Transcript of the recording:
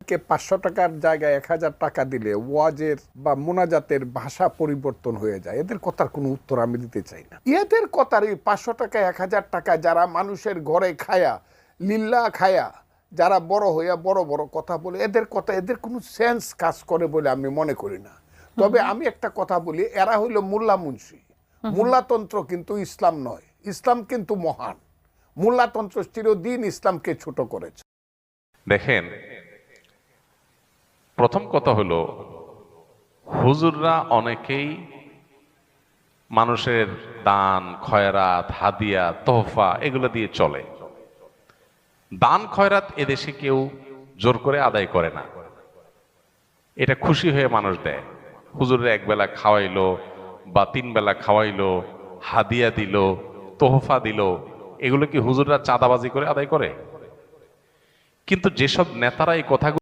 কে ৫০০ টাকার জায়গায় ১০০০ টাকা দিলে ওয়াজের বা মোনাজাতের ভাষা পরিবর্তন হয়ে যায়। এদের কথার কোনো উত্তর আমি দিতে চাই না। এদের কথার এই ৫০০ টাকা ১০০০ টাকা যারা মানুষের ঘরে খায়া লিল্লা খায়া যারা বড় হইয়া বড় বড় কথা বলে, এদের কথা এদের কোনো সেন্স কাজ করে বলে আমি মনে করি না। তবে আমি একটা কথা বলি, এরা হইল মোল্লা মুন্সি। মোল্লাতন্ত্র কিন্তু ইসলাম নয়, ইসলাম কিন্তু মহান। মোল্লাতন্ত্র চিরদিন ইসলামকে ছোট করেছে। দেখেন, প্রথম কথা হলো, হুজুররা অনেকেই মানুষের দান খয়রাত হাদিয়া তোহফা এগুলো দিয়ে চলে। দান খয়রাত এদেশে কেউ জোর করে আদায় করে না, এটা খুশি হয়ে মানুষ দেয়। হুজুরের একবেলা খাওয়াইলো বা 3 বেলা খাওয়াইলো, হাদিয়া দিল, তোহফা দিল, এগুলো কি হুজুররা চাঁদাবাজি করে আদায় করে? কিন্তু যেসব নেতারা এই কথাগুলো